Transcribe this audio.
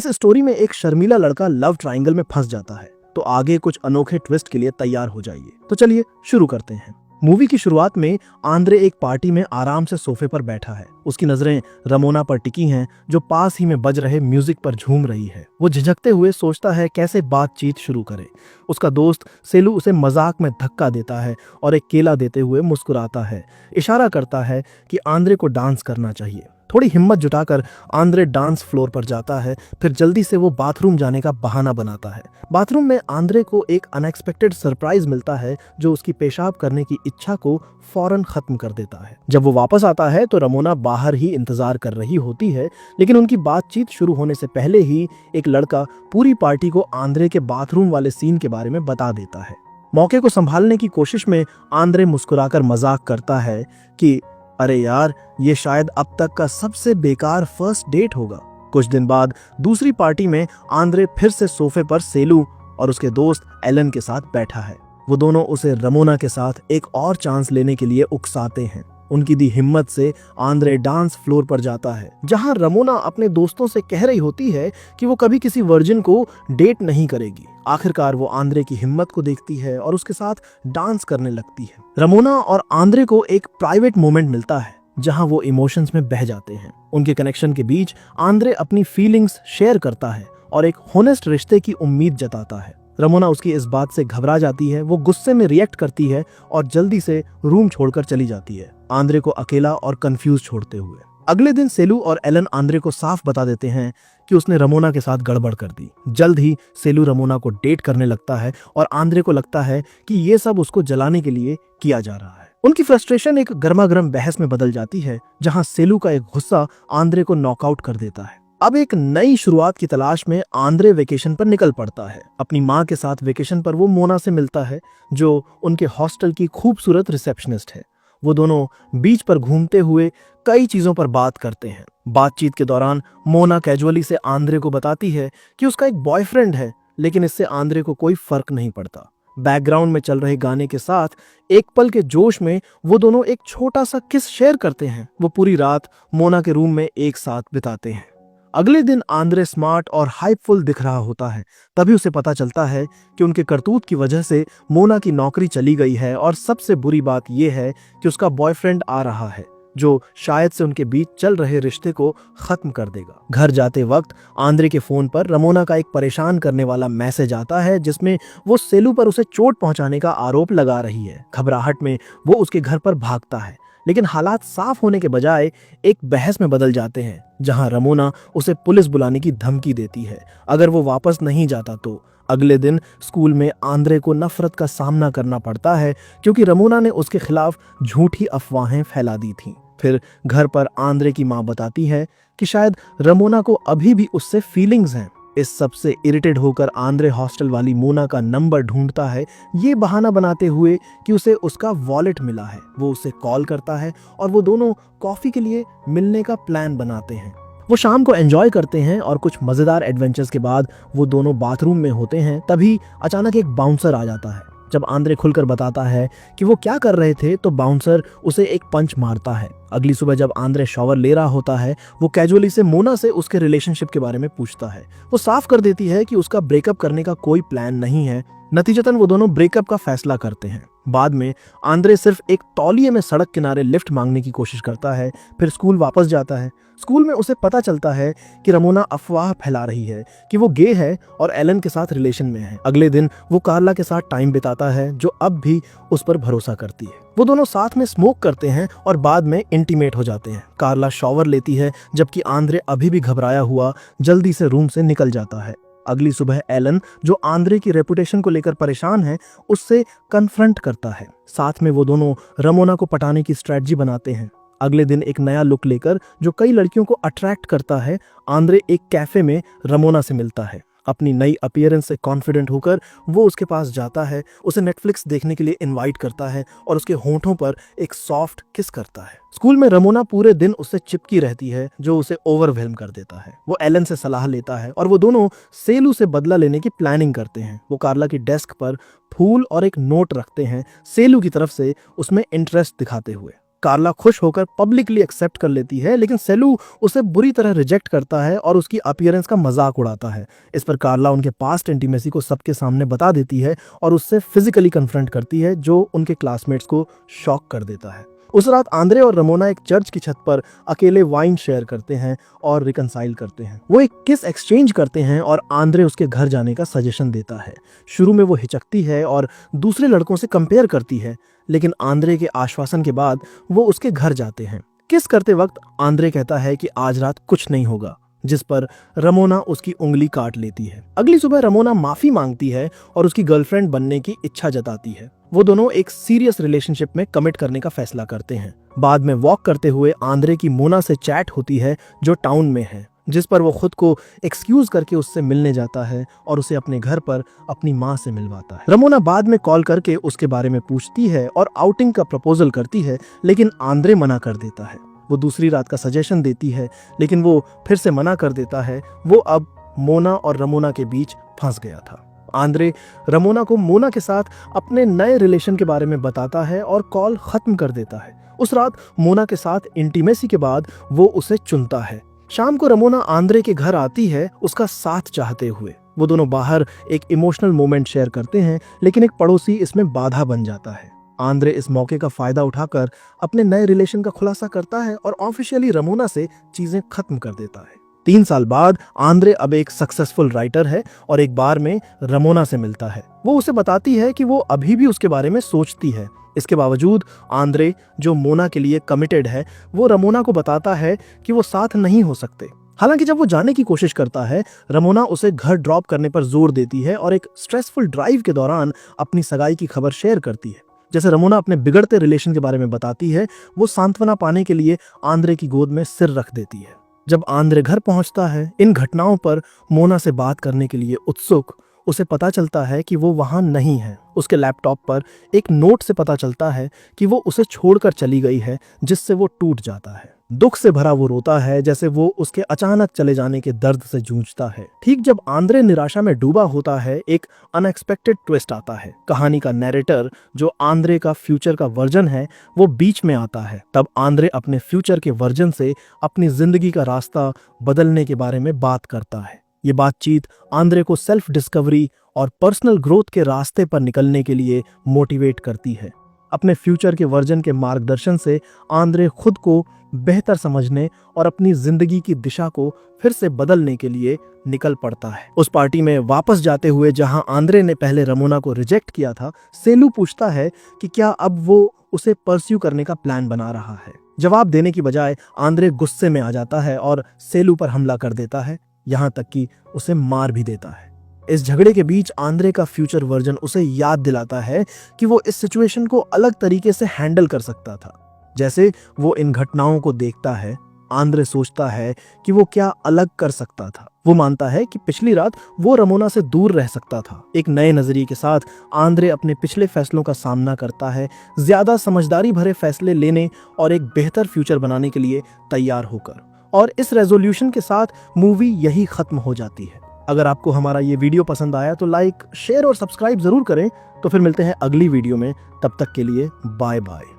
इस स्टोरी में एक शर्मीला लड़का लव ट्रायंगल में फंस जाता है, तो आगे कुछ अनोखे ट्विस्ट के लिए तैयार हो जाइए। तो चलिए शुरू करते हैं। मूवी की शुरुआत में आंद्रे एक पार्टी में आराम से सोफे पर बैठा है। उसकी नजरें रमोना पर टिकी हैं, जो पास ही में बज रहे म्यूजिक पर झूम रही है। वो झिझकते हुए सोचता है कैसे बातचीत शुरू करे। उसका दोस्त सेलू उसे मजाक में धक्का देता है और एक केला देते हुए मुस्कुराता है, इशारा करता है कि आंद्रे को डांस करना चाहिए। थोड़ी हिम्मत जुटाकर आंद्रे डांस फ्लोर पर जाता है, फिर जल्दी से वो बाथरूम जाने का बहाना बनाता है। बाथरूम में आंद्रे को एक अनएक्सपेक्टेड सरप्राइज मिलता है, जो उसकी पेशाब करने की इच्छा को फौरन खत्म कर देता है। जब वो वापस आता है तो रमोना बाहर ही इंतजार कर रही होती है, लेकिन उनकी बातचीत शुरू होने से पहले ही एक लड़का पूरी पार्टी को आंद्रे के बाथरूम वाले सीन के बारे में बता देता है। मौके को संभालने की कोशिश में आंद्रे मुस्कुराकर मजाक करता है कि अरे यार, ये शायद अब तक का सबसे बेकार फर्स्ट डेट होगा। कुछ दिन बाद दूसरी पार्टी में आंद्रे फिर से सोफे पर सेलू और उसके दोस्त एलन के साथ बैठा है। वो दोनों उसे रमोना के साथ एक और चांस लेने के लिए उकसाते हैं। उनकी दी हिम्मत से आंद्रे डांस फ्लोर पर जाता है, जहां रमोना अपने दोस्तों से कह रही होती है कि वो कभी किसी वर्जिन को डेट नहीं करेगी। आखिरकार वो आंद्रे की हिम्मत को देखती है और उसके साथ डांस करने लगती है। रमोना और आंद्रे को एक प्राइवेट मोमेंट मिलता है, जहां वो इमोशंस में बह जाते हैं। उनके कनेक्शन के बीच आंद्रे अपनी फीलिंग्स शेयर करता है और एक होनेस्ट रिश्ते की उम्मीद जताता है। रमोना उसकी इस बात से घबरा जाती है। वो गुस्से में रिएक्ट करती है और जल्दी से रूम छोड़कर चली जाती है, आंद्रे को अकेला और कंफ्यूज छोड़ते हुए। अगले दिन सेलू और एलन आंद्रे को साफ बता देते हैं कि उसने रमोना के साथ गड़बड़ कर दी। जल्द ही सेलू रमोना को डेट करने लगता है और आंद्रे को लगता है कि ये सब उसको जलाने के लिए किया जा रहा है। उनकी फ्रस्ट्रेशन एक गर्मागर्म बहस में बदल जाती है, जहां सेलू का एक गुस्सा आंद्रे को नॉकआउट कर देता है। अब एक नई शुरुआत की तलाश में आंद्रे वेकेशन पर निकल पड़ता है। अपनी माँ के साथ वेकेशन पर वो मोना से मिलता है, जो उनके हॉस्टल की खूबसूरत रिसेप्शनिस्ट है। वो दोनों बीच पर घूमते हुए कई चीजों पर बात करते हैं। बातचीत के दौरान मोना कैजुअली से आंद्रे को बताती है कि उसका एक बॉयफ्रेंड है, लेकिन इससे आंद्रे को कोई फर्क नहीं पड़ता। बैकग्राउंड में चल रहे गाने के साथ एक पल के जोश में वो दोनों एक छोटा सा किस शेयर करते हैं। वो पूरी रात मोना के रूम में एक साथ बिताते हैं। अगले दिन आंद्रे स्मार्ट और हाइपफुल दिख रहा होता है। तभी उसे पता चलता है कि उनके करतूत की वजह से मोना की नौकरी चली गई है, और सबसे बुरी बात यह है कि उसका बॉयफ्रेंड आ रहा है, जो शायद से उनके बीच चल रहे रिश्ते को खत्म कर देगा। घर जाते वक्त आंद्रे के फोन पर रमोना का एक परेशान करने वाला मैसेज आता है, जिसमें वो सेलू पर उसे चोट पहुंचाने का आरोप लगा रही है। घबराहट में वो उसके घर पर भागता है, लेकिन हालात साफ होने के बजाय एक बहस में बदल जाते हैं, जहां रमोना उसे पुलिस बुलाने की धमकी देती है अगर वो वापस नहीं जाता तो। अगले दिन स्कूल में आंद्रे को नफरत का सामना करना पड़ता है, क्योंकि रमोना ने उसके खिलाफ झूठी अफवाहें फैला दी थीं। फिर घर पर आंद्रे की माँ बताती है कि शायद रमोना को अभी भी उससे फीलिंग्स हैं। इस सब से इरिटेट होकर आंद्रे हॉस्टल वाली मोना का नंबर ढूंढता है, ये बहाना बनाते हुए कि उसे उसका वॉलेट मिला है। वो उसे कॉल करता है और वो दोनों कॉफी के लिए मिलने का प्लान बनाते हैं। वो शाम को एंजॉय करते हैं और कुछ मजेदार एडवेंचर्स के बाद वो दोनों बाथरूम में होते हैं। तभी अचानक एक बाउंसर आ जाता है। जब आंद्रे खुलकर बताता है कि वो क्या कर रहे थे, तो बाउंसर उसे एक पंच मारता है। अगली सुबह जब आंद्रे शॉवर ले रहा होता है, वो कैजुअली से मोना से उसके रिलेशनशिप के बारे में पूछता है। वो साफ कर देती है कि उसका ब्रेकअप करने का कोई प्लान नहीं है। नतीजतन वो दोनों ब्रेकअप का फैसला करते हैं। बाद में आंद्रे सिर्फ एक तौलिए में सड़क किनारे लिफ्ट मांगने की कोशिश करता है, फिर स्कूल वापस जाता है। स्कूल में उसे पता चलता है कि रमोना अफवाह फैला रही है कि वो गे है और एलन के साथ रिलेशन में है। अगले दिन वो कार्ला के साथ टाइम बिताता है, जो अब भी उस पर भरोसा करती है। वो दोनों साथ में स्मोक करते हैं और बाद में इंटीमेट हो जाते हैं। कार्ला शॉवर लेती है, जबकि आंद्रे अभी भी घबराया हुआ जल्दी से रूम से निकल जाता है। अगली सुबह एलन, जो आंद्रे की रेपुटेशन को लेकर परेशान है, उससे कन्फ्रंट करता है। साथ में वो दोनों रमोना को पटाने की स्ट्रेटजी बनाते हैं। अगले दिन एक नया लुक लेकर, जो कई लड़कियों को अट्रैक्ट करता है, आंद्रे एक कैफे में रमोना से मिलता है। अपनी नई अपीयरेंस से कॉन्फिडेंट होकर वो उसके पास जाता है, उसे नेटफ्लिक्स देखने के लिए इनवाइट करता है और उसके होंठों पर एक सॉफ्ट किस करता है। स्कूल में रमोना पूरे दिन उससे चिपकी रहती है, जो उसे ओवरवेल्म कर देता है। वो एलन से सलाह लेता है और वो दोनों सेलू से बदला लेने की प्लानिंग करते हैं। वो कार्ला की डेस्क पर फूल और एक नोट रखते हैं, सेलू की तरफ से उसमें इंटरेस्ट दिखाते हुए। कार्ला खुश होकर पब्लिकली एक्सेप्ट कर लेती है, लेकिन सेलू उसे बुरी तरह रिजेक्ट करता है और उसकी अपीयरेंस का मजाक उड़ाता है। इस पर कार्ला उनके पास्ट इंटीमेसी को सबके सामने बता देती है और उससे फिजिकली कन्फ्रंट करती है, जो उनके क्लासमेट्स को शॉक कर देता है। उस रात आंद्रे और रमोना एक चर्च की छत पर अकेले वाइन शेयर करते हैं और रिकंसाइल करते हैं। वो एक किस एक्सचेंज करते हैं और आंद्रे उसके घर जाने का सजेशन देता है। शुरू में वो हिचकती है और दूसरे लड़कों से कंपेयर करती है, लेकिन आंद्रे के आश्वासन के बाद वो उसके घर जाते हैं। किस करते वक्त आंद्रे कहता है कि आज रात कुछ नहीं होगा, जिस पर रमोना उसकी उंगली काट लेती है। अगली सुबह रमोना माफी मांगती है और उसकी गर्लफ्रेंड बनने की इच्छा जताती है। वो दोनों एक सीरियस रिलेशनशिप में कमिट करने का फैसला करते हैं। बाद में वॉक करते हुए आंद्रे की मोना से चैट होती है, जो टाउन में है, जिस पर वो खुद को एक्सक्यूज करके उससे मिलने जाता है और उसे अपने घर पर अपनी माँ से मिलवाता है। रमोना बाद में कॉल करके उसके बारे में पूछती है और आउटिंग का प्रपोजल करती है, लेकिन आंद्रे मना कर देता है। वो दूसरी रात का सजेशन देती है, लेकिन वो फिर से मना कर देता है। वो अब मोना और रमोना के बीच फंस गया था। आंद्रे रमोना को मोना के साथ अपने नए रिलेशन के बारे में बताता है और कॉल खत्म कर देता है। उस रात मोना के साथ इंटीमेसी के बाद वो उसे चुनता है। शाम को रमोना आंद्रे के घर आती है, उसका साथ चाहते हुए। वो दोनों बाहर एक इमोशनल मोमेंट शेयर करते हैं, लेकिन एक पड़ोसी इसमें बाधा बन जाता है। आंद्रे इस मौके का फायदा उठाकर अपने नए रिलेशन का खुलासा करता है और ऑफिशियली रमोना से चीजें खत्म कर देता है। 3 साल बाद आंद्रे अब एक सक्सेसफुल राइटर है और एक बार में रमोना से मिलता है। वो उसे बताती है कि वो अभी भी उसके बारे में सोचती है। इसके बावजूद आंद्रे, जो मोना के लिए कमिटेड है, वो रमोना को बताता है कि वो साथ नहीं हो सकते। हालांकि जब वो जाने की कोशिश करता है, रमोना उसे घर ड्रॉप करने पर जोर देती है और एक स्ट्रेसफुल ड्राइव के दौरान अपनी सगाई की खबर शेयर करती है। जैसे रमोना अपने बिगड़ते रिलेशन के बारे में बताती है, वो सांत्वना पाने के लिए आंद्रे की गोद में सिर रख देती है। जब आंद्रे घर पहुंचता है, इन घटनाओं पर मोना से बात करने के लिए उत्सुक, उसे पता चलता है कि वो वहां नहीं है। उसके लैपटॉप पर एक नोट से पता चलता है कि वो उसे छोड़कर चली गई है, जिससे वो टूट जाता है। दुख से भरा वो रोता है, जैसे वो उसके अचानक चले जाने के दर्द से जूझता है। ठीक जब आंद्रे निराशा में डूबा होता है, एक अनएक्सपेक्टेड ट्विस्ट आता है। कहानी का नैरेटर, जो आंद्रे का फ्यूचर का वर्जन है, वो बीच में आता है। तब आंद्रे अपने फ्यूचर के वर्जन से अपनी जिंदगी का रास्ता बदलने के बारे में बात करता है। ये बातचीत आंद्रे को सेल्फ डिस्कवरी और पर्सनल ग्रोथ के रास्ते पर निकलने के लिए मोटिवेट करती है। अपने फ्यूचर के वर्जन के मार्गदर्शन से आंद्रे खुद को बेहतर समझने और अपनी जिंदगी की दिशा को फिर से बदलने के लिए निकल पड़ता है। उस पार्टी में वापस जाते हुए, जहां आंद्रे ने पहले रमोना को रिजेक्ट किया था, सेलू पूछता है कि क्या अब वो उसे परस्यू करने का प्लान बना रहा है। जवाब देने की बजाय आंद्रे गुस्से में आ जाता है और सेलू पर हमला कर देता है, यहाँ तक कि उसे मार भी देता है। इस झगड़े के बीच आंद्रे का फ्यूचर वर्जन उसे याद दिलाता है कि वो इस सिचुएशन को अलग तरीके से हैंडल कर सकता था। जैसे वो इन घटनाओं को देखता है, आंद्रे सोचता है कि वो क्या अलग कर सकता था। वो मानता है कि पिछली रात वो रमोना से दूर रह सकता था। एक नए नजरिए के साथ आंद्रे अपने पिछले फैसलों का सामना करता है, ज्यादा समझदारी भरे फैसले लेने और एक बेहतर फ्यूचर बनाने के लिए तैयार होकर। और इस रेजोल्यूशन के साथ मूवी यही खत्म हो जाती है। अगर आपको हमारा ये वीडियो पसंद आया तो लाइक, शेयर और सब्सक्राइब जरूर करें। तो फिर मिलते हैं अगली वीडियो में। तब तक के लिए बाय बाय।